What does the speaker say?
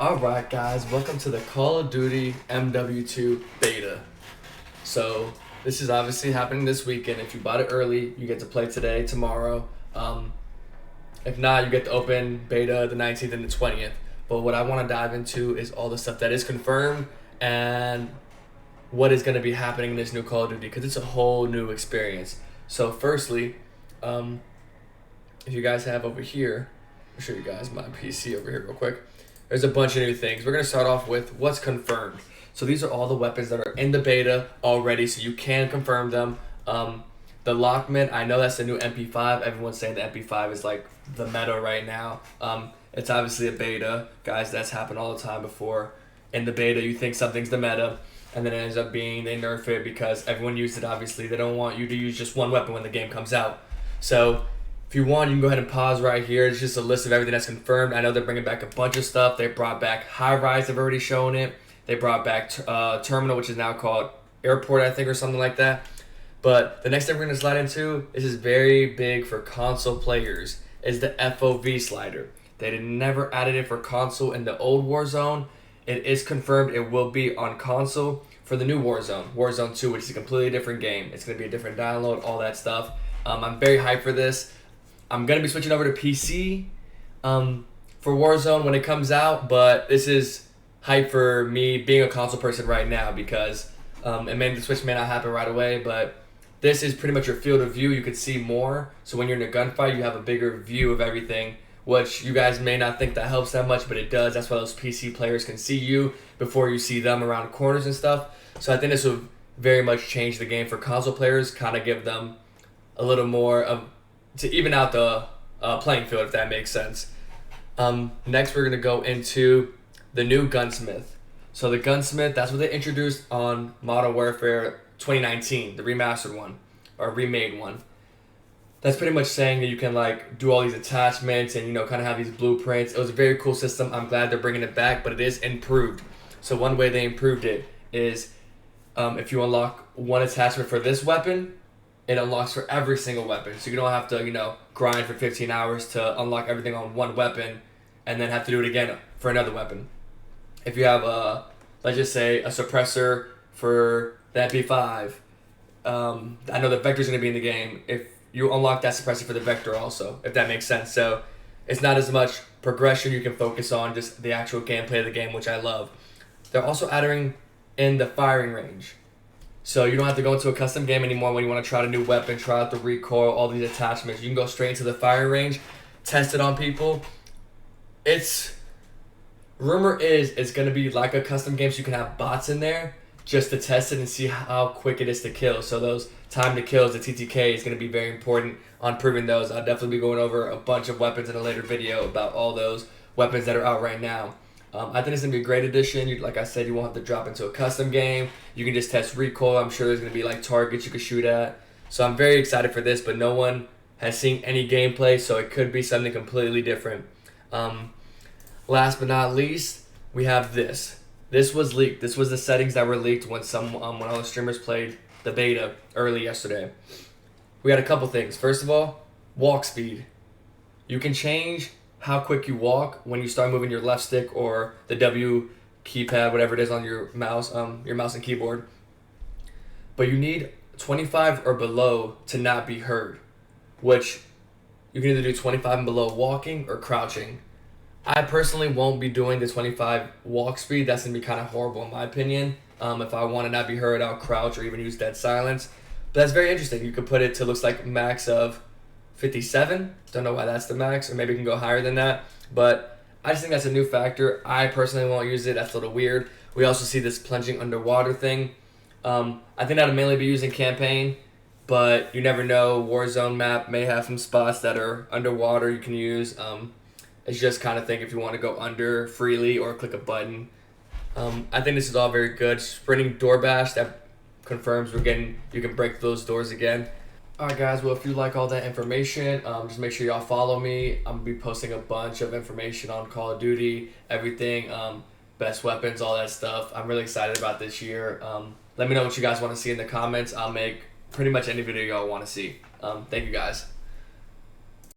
Alright guys, welcome to the Call of Duty MW2 beta. So this is obviously happening this weekend. If you bought it early, you get to play today, tomorrow. If not, you get to open beta the 19th and the 20th. But what I want to dive into is all the stuff that is confirmed and what is going to be happening in this new Call of Duty, because it's a whole new experience. So firstly, if you guys have over here, I'll show you guys my PC over here real quick. There's a bunch of new things. We're going to start off with what's confirmed. So these are all the weapons that are in the beta already, so you can confirm them. The Lockman, I know that's the new MP5. Everyone's saying the MP5 is like the meta right now. It's obviously a beta. Guys, that's happened all the time before. In the beta, you think something's the meta, and then it ends up being they nerf it because everyone used it, obviously. They don't want you to use just one weapon when the game comes out. So if you want, you can go ahead and pause right here. It's just a list of everything that's confirmed. I know they're bringing back a bunch of stuff. They brought back High Rise. They've already shown it. They brought back Terminal, which is now called Airport, I think, or something like that. But the next thing we're going to slide into is very big for console players, is the Fov Slider. They never added it for console in the old Warzone. It is confirmed it will be on console for the new Warzone, Warzone 2, which is a completely different game. It's going to be a different download, all that stuff. I'm very hyped for this. I'm going to be switching over to PC for Warzone when it comes out, but this is hype for me being a console person right now because the switch may not happen right away, but this is pretty much your field of view. You can see more, so when you're in a gunfight, you have a bigger view of everything, which you guys may not think that helps that much, but it does. That's why those PC players can see you before you see them around corners and stuff. So I think this will very much change the game for console players, kind of give them a little more of to even out the playing field, if that makes sense. Next, we're going to go into the new Gunsmith. So the Gunsmith, that's what they introduced on Modern Warfare 2019, the remastered one, or remade one. That's pretty much saying that you can like do all these attachments and kind of have these blueprints. It was a very cool system. I'm glad they're bringing it back, but it is improved. So one way they improved it is if you unlock one attachment for this weapon, it unlocks for every single weapon. So you don't have to, grind for 15 hours to unlock everything on one weapon and then have to do it again for another weapon. If you have, let's just say, a suppressor for the MP5, I know the Vector's going to be in the game. If you unlock that suppressor for the Vector also, if that makes sense. So it's not as much progression. You can focus on just the actual gameplay of the game, which I love. They're also adding in the firing range. So you don't have to go into a custom game anymore when you want to try a new weapon, try out the recoil, all these attachments. You can go straight into the firing range, test it on people. Rumor is it's going to be like a custom game, so you can have bots in there just to test it and see how quick it is to kill. So those time to kills, the TTK, is going to be very important on proving those. I'll definitely be going over a bunch of weapons in a later video about all those weapons that are out right now. I think it's going to be a great addition. Like I said, you won't have to drop into a custom game. You can just test recoil. I'm sure there's going to be like targets you can shoot at. So I'm very excited for this, but no one has seen any gameplay, so it could be something completely different. Last but not least, we have this. This was leaked. This was the settings that were leaked when all the streamers played the beta early yesterday. We had a couple things. First of all, walk speed. You can change how quick you walk when you start moving your left stick or the W keypad, whatever it is on your mouse and keyboard. But you need 25 or below to not be heard, which you can either do 25 and below walking or crouching. I personally won't be doing the 25 walk speed. That's going to be kind of horrible in my opinion. If I want to not be heard, I'll crouch or even use dead silence. But that's very interesting. You could put it to looks like max of 57. Don't know why that's the max, or maybe you can go higher than that. But I just think that's a new factor. I personally won't use it. That's a little weird. We also see this plunging underwater thing. I think that'll mainly be used in campaign, but you never know. Warzone map may have some spots that are underwater you can use. It's just kind of think if you want to go under freely or click a button. I think this is all very good. Sprinting door bash, that confirms you can break those doors again. Alright guys, well if you like all that information, just make sure y'all follow me. I'm going to be posting a bunch of information on Call of Duty, everything, best weapons, all that stuff. I'm really excited about this year. Let me know what you guys want to see in the comments. I'll make pretty much any video y'all want to see. Thank you guys.